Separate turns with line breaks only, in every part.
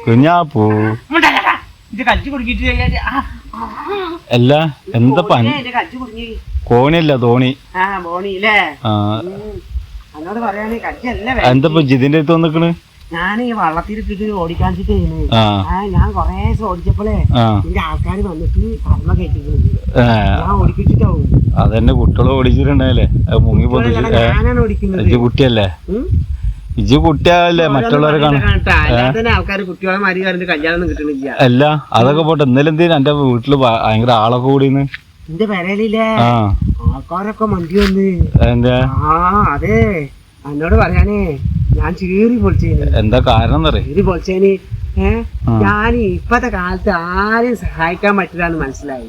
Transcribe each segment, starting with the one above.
കുഞ്ഞാപ്പൂ അല്ല എന്താ കോണിയല്ല തോണി എന്താ ഇതിന്റെ അടുത്ത് വന്നിക്കണ്
ഞാൻ ഈ വള്ളത്തിലിട്ടിട്ട് ഓടിക്കാണിച്ചിട്ട് ഞാൻ കൊറേ ഓടിച്ചപ്പോഴേ എന്റെ ആൾക്കാര് വന്നിട്ട് കർമ്മ കയറ്റിക്കുന്നു ഞാൻ ഓടിപ്പിച്ചിട്ടാവും
അതന്നെ കുട്ടികളെ ഓടിച്ചിട്ടുണ്ടായല്ലേ മുങ്ങി
ഞാനാണ് ഓടിക്കുന്നത്
കുട്ടിയല്ലേ ഇജ്ജ് കുട്ടിയാവല്ലേ മറ്റുള്ളവരെ
കാണാൻ ആൾക്കാര് കുട്ടികളെ മാറി കാര്യം കല്യാണം കിട്ടണില്ല
അല്ല അതൊക്കെ പോട്ടെ ഇന്നലെ എന്തേലും എന്റെ വീട്ടില് ഭയങ്കര ആളൊക്കെ കൂടിന്ന്
എന്റെ പെരയിലില്ലേ ആൾക്കാരൊക്കെ മണ്ടി വന്ന്
എന്താ
അതെ എന്നോട് പറയാനേ ഞാൻ ചീറി പൊളിച്ചേന്
എന്താ കാരണം
ചീറി പൊളിച്ചേന് ഞാൻ ഇപ്പത്തെ കാലത്ത് ആരെയും സഹായിക്കാൻ പറ്റില്ലാന്ന് മനസ്സിലായി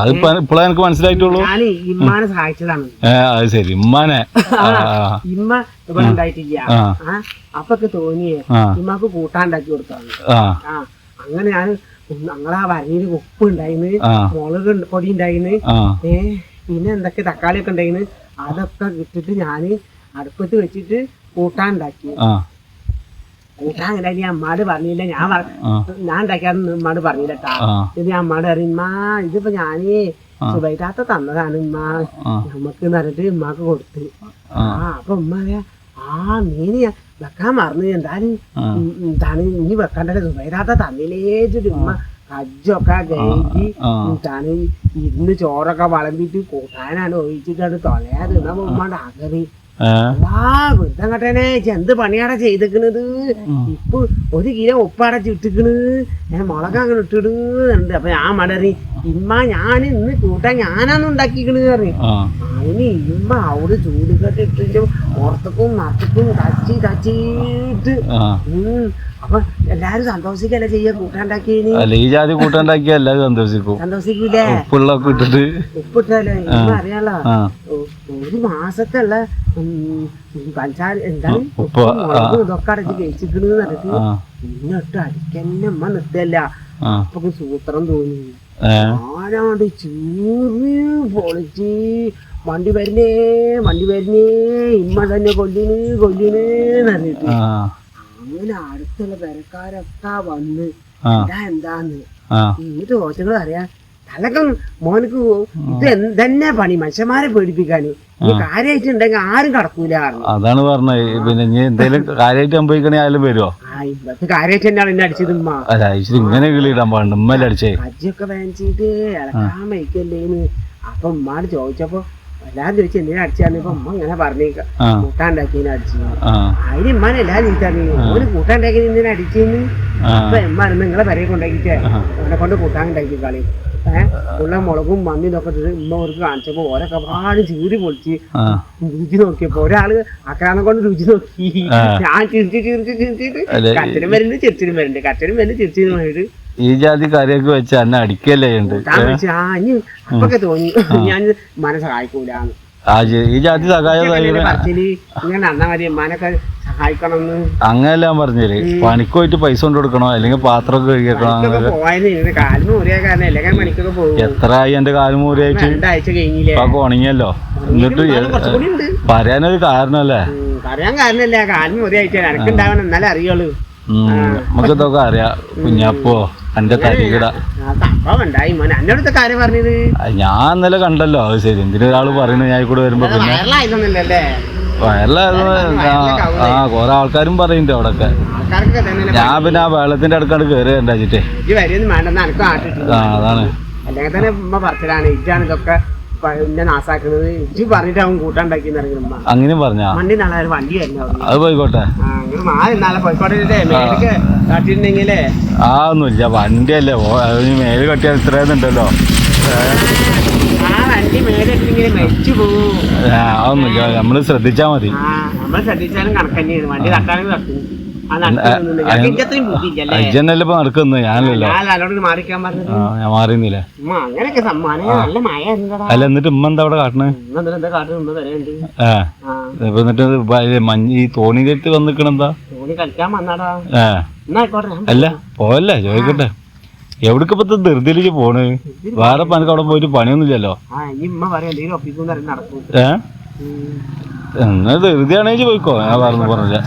ഇപ്പോഴാ എനിക്ക് മനസ്സിലായിട്ടുള്ളൂ
ഞാൻ ഇമ്മാനെ സഹായിച്ചതാണ്
അത് ശരി ഇമ്മാനെ
ഇമ്മ ഇവിടെ ഉണ്ടായിട്ടില്ല അപ്പൊക്കെ തോന്നിയേ ഇമ്മക്ക് കൂട്ടാണ്ടാക്കി കൊടുത്താണ് അങ്ങനെ ഞാൻ ഞങ്ങളാ വരയില് ഉപ്പ് ഉണ്ടായിന്ന് മുളക് പൊടി ഉണ്ടായിന്ന് പിന്നെ എന്തൊക്കെ തക്കാളി ഒക്കെ ഉണ്ടായിന്ന് അതൊക്കെ ഇട്ടിട്ട് ഞാന് അടുപ്പത്ത് വെച്ചിട്ട് കൂട്ടാണ്ടാക്കി കൂട്ടാൻ അങ്ങനെ ഞാൻ അമ്മാട് പറഞ്ഞില്ല ഞാൻ ഉണ്ടാക്കിയാന്ന് ഉമ്മാട് പറഞ്ഞില്ലട്ടാ ഇത് ഞാൻ അമ്മാട് പറയും ഉമ്മാ ഇതിപ്പോ ഞാനേ സുബൈറ്റാത്ത തന്നതാണ് ഉമ്മ നമ്മക്ക് പറഞ്ഞിട്ട് ഉമ്മാക്ക് കൊടുത്ത് അപ്പൊ ഉമ്മ മീന് വെക്കാൻ മറന്നു എന്താണ് ഇനി വെക്കണ്ടല്ലേ സുബൈറ്റാത്ത തന്നില്ലേച്ചിട്ട് ഉമ്മ കജ്ജൊക്കെ കഴുകി എന്താണ് ഇരുന്ന് ചോറൊക്കെ വളമ്പിട്ട് കൂട്ടാനാണ് ഒഴിച്ചിട്ടാണ് തൊലയാ തിന്നാ ഉമ്മാണ്ട് അകറി വൃദ്ധങ്ങട്ടനെ എന്ത് പണിയാടാ ചെയ്തിക്കണത് ഇപ്പൊ 1 കിലോ ഉപ്പാടച്ച് ഇട്ടിക്കണ് മുളക് അങ്ങനെ ഇട്ടിടുന്നുണ്ട് അപ്പൊ ഞാൻ മടറി ഇമ്മ ഞാൻ ഇന്ന് കൂട്ടാൻ ഞാനാന്ന് ഉണ്ടാക്കിക്കണ് പറഞ്ഞു അതിന് ഇമ്മ അവിടെ ചൂടുകെട്ട് ഇട്ടിട്ട് പുറത്തേക്കും നറത്തേക്കും തച്ചിട്ട് അപ്പൊ എല്ലാരും സന്തോഷിക്കല്ലേ ചെയ്യാ കൂട്ടാണ്ടാക്കിയ എല്ലാരും സന്തോഷിക്കൂലേ ഉപ്പിട്ടല്ലോ ഇമ്മ അറിയാലോ 1 മാസത്തുള്ള പഞ്ചാര എന്താണ് ഇതൊക്കെ അടച്ച് കഴിച്ചിക്കണെന്ന് പറഞ്ഞിട്ട് ഇന്നിട്ട് അടിക്കന്നെ അമ്മ നിർത്തല്ല അപ്പൊ സൂത്രം തോന്നി ആരാണ്ട് ചീറി പൊളിച്ച് വണ്ടി വരുന്നേ ഇമ്മ തന്നെ കൊല്ലിന് പറഞ്ഞിട്ട് അങ്ങനെ അടുത്തുള്ള പെരക്കാരൊക്കെ വന്ന് എന്താന്ന് ഈ ദോഷങ്ങൾ അറിയാം തലക്കം മോനക്ക് ഇത് എന്തെന്നെ പണി മനുഷ്യന്മാരെ പേടിപ്പിക്കാന് ഈ കാര്യമായിട്ടുണ്ടെങ്കിൽ ആരും കടക്കൂല
അതാണ് പറഞ്ഞത് പിന്നെ ഇനി എന്തെങ്കിലും കാര്യമായിട്ട് സംഭവിക്കണേ ആയാലും വരുമോ
ഇവിടുത്തെ കാര്യമായിട്ട് തന്നെയാണ് എന്നെ അടിച്ചത് ഉമ്മ
ഇങ്ങനെ കിളിയിടാൻ പാടുണ്ട് ഉമ്മല്ലേ അടിച്ചേ
അജ്ജൊക്കെ വേണിച്ചിട്ട് ഇളക്കാൻ വയ്ക്കല്ലേന്ന് അപ്പൊ ഉമ്മാട് ചോദിച്ചപ്പോ എല്ലാരും ചോദിച്ചു എന്തിനാ അടിച്ചാന്ന് ഇപ്പൊ ഉമ്മ ഇങ്ങനെ പറഞ്ഞേക്ക കൂട്ടാണ്ടാക്കിയതിനെ അടിച്ചു അതിന് ഉമ്മാനെ എല്ലാരും ചോദിച്ചാണ് ഓന് കൂട്ടാണ്ടാക്കിയത് എന്തിനാ അടിച്ചെന്ന് അപ്പൊ ഉമ്മ നിങ്ങളെ പെരയെ കൊണ്ടാക്കിട്ട് അവനെ കൊണ്ട് കൂട്ടാൻ ഉണ്ടാക്കി കളി ഉള്ള മുളകും മണ്ണി ഇതൊക്കെ ഉമ്മ അവർക്ക് കാണിച്ചപ്പോ ഓരൊക്കെ പാടും ചീറി പൊളിച്ച് രുചി നോക്കിയപ്പോ ഒരാള് അക്രാന്തം കൊണ്ട് രുചി നോക്കി ഞാൻ ചിരിച്ചിട്ട് കച്ചനും വരുന്നുണ്ട് ചിരിച്ചിനും വരുന്നുണ്ട് കച്ചനും വരുന്നുണ്ട് ചിരിച്ചിനും വേണ്ടിട്ട്
ഈ ജാതി കറിയൊക്കെ വെച്ച് എന്നെ അടിക്കല്ലേ
അപ്പൊക്കെ തോന്നി ഞാൻ ഉമ്മാനെ സഹായിക്കൂലെന്ന്
ഈ ജാതി സഹായം
ഇങ്ങനെ നന്നാ മതി ഉമ്മാനൊക്കെ സഹായിക്കണമെന്ന്
അങ്ങനെയല്ല ഞാൻ പറഞ്ഞേര് പണിക്ക് പോയിട്ട് പൈസ കൊണ്ട് കൊടുക്കണോ അല്ലെങ്കിൽ പാത്രമൊക്കെ കഴുകിക്കണം എത്ര ആയി എന്റെ കാല് മൂരിയായിട്ട്
2 ആഴ്ച കഴിഞ്ഞില്ലേ
ഉണങ്ങിയല്ലോ എന്നിട്ട് പറയാനൊരു കാരണല്ലേ
പറയാൻ കാരണല്ല കാല് മൂരിയായിട്ട് എനക്കുണ്ടാവണം എന്നാലേ അറിയുള്ളൂ
നമുക്ക് ഇതൊക്കെ അറിയാം കുഞ്ഞാപ്പോ എന്റെ തരികിട
എന്നോടത്തെ കാര്യം പറഞ്ഞത്
ഞാൻ ഇന്നലെ കണ്ടല്ലോ അത് ശരി എന്തിനൊരാള് പറയുന്നത് ഞാൻ കൂടെ വരുമ്പോ പിന്നെ വയറിലായിരുന്നു കൊറേ ആൾക്കാരും പറയുന്നുണ്ട് അവിടൊക്കെ ഞാൻ പിന്നെ ആ വെള്ളത്തിന്റെ അടുക്കാണ്ട് കേറി ഉണ്ടാച്ചിട്ടേ അതാണ്
അല്ലെങ്കിൽ തന്നെ ഉമ്മ പറച്ചിലാണ് ഇറ്റാണ് ഇതൊക്കെ നാസാക്കുന്നത് ഇജ്ജ് പറഞ്ഞിട്ട് അവൻ കൂട്ടാണ്ടാക്കി
അങ്ങനെ പറഞ്ഞ
വണ്ടി നാളെ വണ്ടി വരുന്നു
അത് പോയിക്കോട്ടെ
നാളെ പോയിക്കോട്ടെ കാട്ടിട്ടുണ്ടെങ്കിലേ
ഒന്നുമില്ല വണ്ടിയല്ലേ മേല് കട്ടിയാൽ ഇത്രയുണ്ടല്ലോ
ആ വണ്ടി മേലിട്ടുണ്ടെങ്കിൽ മരിച്ചു പോകും
അതൊന്നുമില്ല നമ്മള് ശ്രദ്ധിച്ചാ മതി
നമ്മൾ ശ്രദ്ധിച്ചാലും കണക്കന്നെയാണ് വണ്ടി തട്ടാനും തട്ടും
അജ്ജന്നല്ലേ ഇപ്പൊ നടക്കുന്നു ഞാനല്ലോ ഞാൻ മാറിയുന്നില്ല അല്ല എന്നിട്ട് ഉമ്മ എന്താ അവിടെ കാട്ടണേ എന്നിട്ട് ഈ തോണിയിലെടുത്ത് വന്നിക്കണെന്താ അല്ല പോവല്ലേ ചോദിക്കട്ടെ എവിടേക്കിപ്പോ ധൃതിയിലേക്ക് പോണ് വേറെ പനക്ക് അവിടെ പോയിട്ട് പണിയൊന്നുമില്ലല്ലോ എന്നാ ധൃതിയാണെങ്കിൽ പോയിക്കോ ഞാൻ പറഞ്ഞു പറഞ്ഞില്ല